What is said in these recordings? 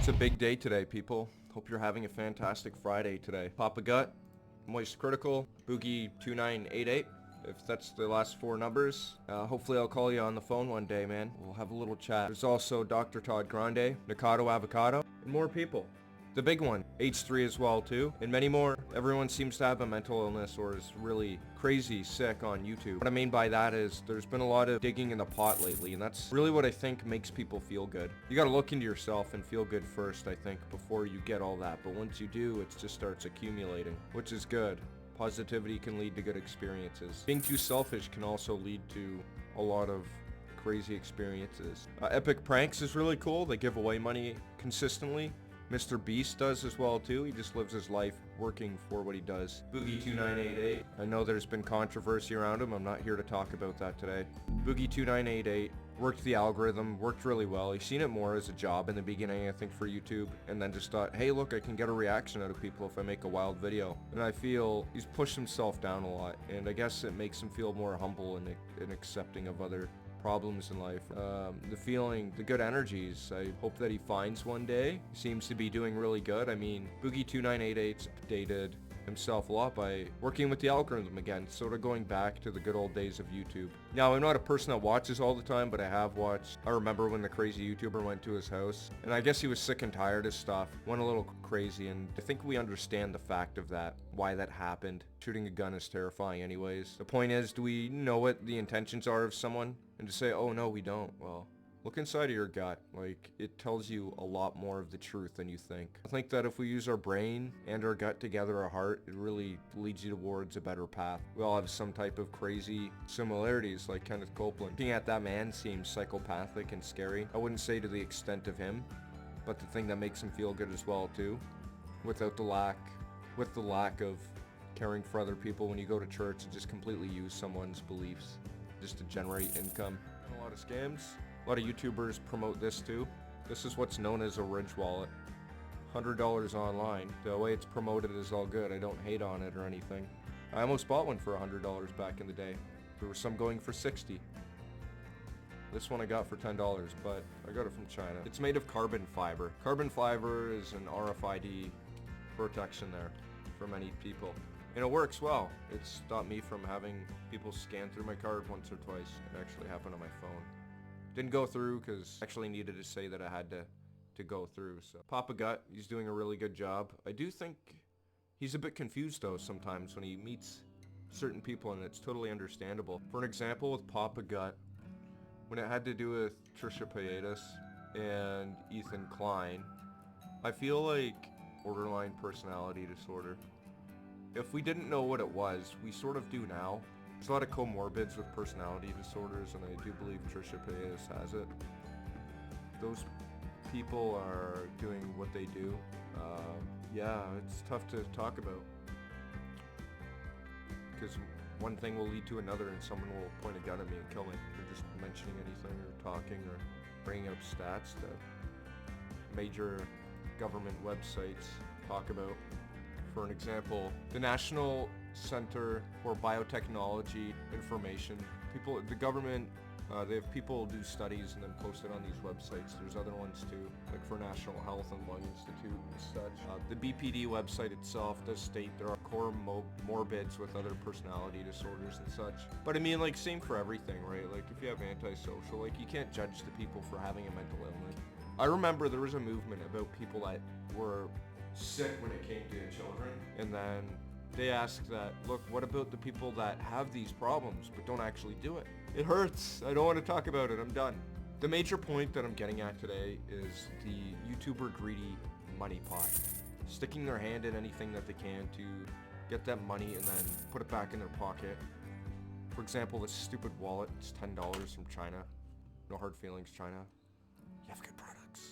a big day today, people. Hope you're having a fantastic Friday today. Papa Gut, Moist Critical, Boogie 2988, if that's the last four numbers. Hopefully I'll call you on the phone one day, man. We'll have a little chat. There's also Dr. Todd Grande, Nikado Avocado, and more people. The big one, H3 as well too, and many more. Everyone seems to have a mental illness or is really crazy sick on YouTube. What I mean by that is there's been a lot of digging in the pot lately, and that's really what I think makes people feel good. You gotta look into yourself and feel good first, I think, before you get all that. But once you do, it just starts accumulating, which is good. Positivity can lead to good experiences. Being too selfish can also lead to a lot of crazy experiences. Epic Pranks is really cool. They give away money consistently. Mr. Beast does as well too. He just lives his life working for what he does. Boogie 2988. I know there's been controversy around him. I'm not here to talk about that today. Boogie 2988 worked the algorithm, worked really well. He's seen it more as a job in the beginning, I think, for YouTube, and then just thought, hey, look, I can get a reaction out of people if I make a wild video. And I feel he's pushed himself down a lot, and I guess it makes him feel more humble and accepting of other problems in life. The good energies, I hope that he finds one day. He seems to be doing really good. I mean, Boogie 2988's updated himself a lot by working with the algorithm again, sort of going back to the good old days of YouTube. Now, I'm not a person that watches all the time, but I have watched. I remember when the crazy YouTuber went to his house, and I guess he was sick and tired of stuff, went a little crazy, and I think we understand the fact of that, why that happened. Shooting a gun is terrifying anyways. The point is, do we know what the intentions are of someone? And to say, oh no, we don't, well, look inside of your gut. Like, it tells you a lot more of the truth than you think. I think that if we use our brain and our gut together, our heart, it really leads you towards a better path. We all have some type of crazy similarities, like Kenneth Copeland. Looking at that man seems psychopathic and scary. I wouldn't say to the extent of him, but the thing that makes him feel good as well too. With the lack of caring for other people when you go to church and just completely use someone's beliefs just to generate income. A lot of scams. A lot of YouTubers promote this too. This is what's known as a Ridge wallet. $100 online. The way it's promoted is all good. I don't hate on it or anything. I almost bought one for $100 back in the day. There were some going for $60. This one I got for $10, but I got it from China. It's made of carbon fiber. Carbon fiber is an RFID protection there for many people. And it works well. It stopped me from having people scan through my card once or twice. It actually happened on my phone. Didn't go through because I actually needed to say that I had to go through. So Papa Gut, he's doing a really good job. I do think he's a bit confused though sometimes when he meets certain people, and it's totally understandable. For an example with Papa Gut, when it had to do with Trisha Paytas and Ethan Klein, I feel like borderline personality disorder. If we didn't know what it was, we sort of do now. There's a lot of comorbids with personality disorders, and I do believe Trisha Paytas has it. Those people are doing what they do. Yeah, it's tough to talk about. Because one thing will lead to another, and someone will point a gun at me and kill me for just mentioning anything or talking or bringing up stats that major government websites talk about. For an example, the National Center for Biotechnology Information. The government, they have people do studies and then post it on these websites. There's other ones too, like for National Health and Lung Institute and such. The BPD website itself does state there are comorbids with other personality disorders and such. But I mean, like, same for everything, right? Like, if you have antisocial, like, you can't judge the people for having a mental illness. I remember there was a movement about people that were sick when it came to children, and then they asked that, look, what about the people that have these problems but don't actually do it? It hurts. I don't want to talk about it. I'm done. The major point that I'm getting at today is the YouTuber greedy money pot. Sticking their hand in anything that they can to get that money and then put it back in their pocket. For example, this stupid wallet, it's $10 from China. No hard feelings, China. You have good products.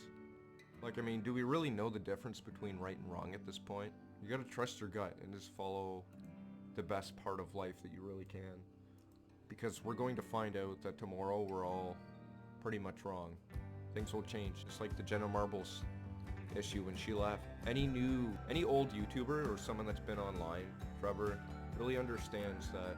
Like, I mean, do we really know the difference between right and wrong at this point? You gotta trust your gut and just follow the best part of life that you really can. Because we're going to find out that tomorrow we're all pretty much wrong. Things will change, just like the Jenna Marbles issue when she left. Any old YouTuber or someone that's been online forever really understands that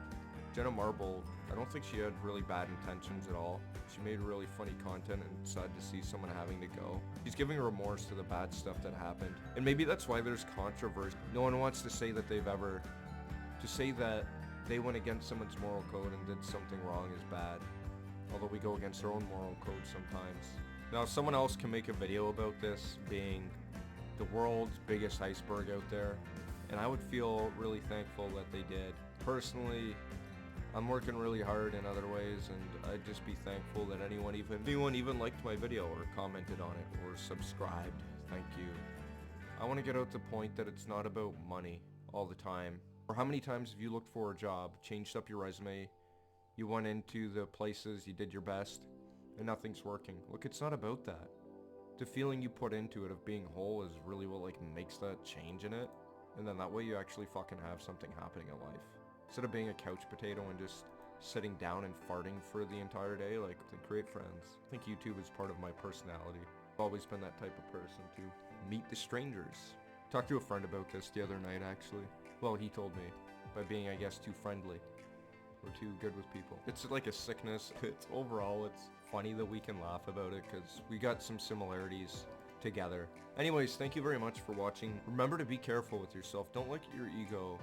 Jenna Marble I don't think she had really bad intentions at all. She made really funny content and sad to see someone having to go. She's giving remorse to the bad stuff that happened. And maybe that's why there's controversy. No one wants to say that to say that they went against someone's moral code and did something wrong is bad. Although we go against our own moral code sometimes. Now, someone else can make a video about this being the world's biggest iceberg out there, and I would feel really thankful that they did. Personally, I'm working really hard in other ways, and I'd just be thankful that anyone even liked my video or commented on it or subscribed. Thank you. I want to get out the point that it's not about money all the time. Or how many times have you looked for a job, changed up your resume, you went into the places, you did your best, and nothing's working? Look, it's not about that. The feeling you put into it of being whole is really what makes that change in it, and then that way you actually fucking have something happening in life. Instead of being a couch potato and just sitting down and farting for the entire day, then create friends. I think YouTube is part of my personality. I've always been that type of person to meet the strangers. Talked to a friend about this the other night, actually. Well, he told me, by being, I guess, too friendly. We're too good with people. It's like a sickness. Overall, it's funny that we can laugh about it because we got some similarities together. Anyways, thank you very much for watching. Remember to be careful with yourself. Don't let your ego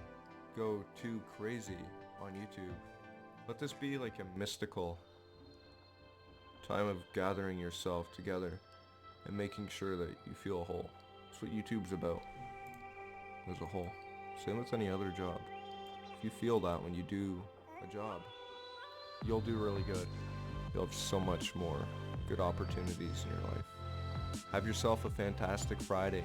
go too crazy on YouTube. Let this be like a mystical time of gathering yourself together and making sure that you feel whole. That's what YouTube's about, as a whole. Same with any other job. If you feel that when you do a job, you'll do really good. You'll have so much more good opportunities in your life. Have yourself a fantastic Friday.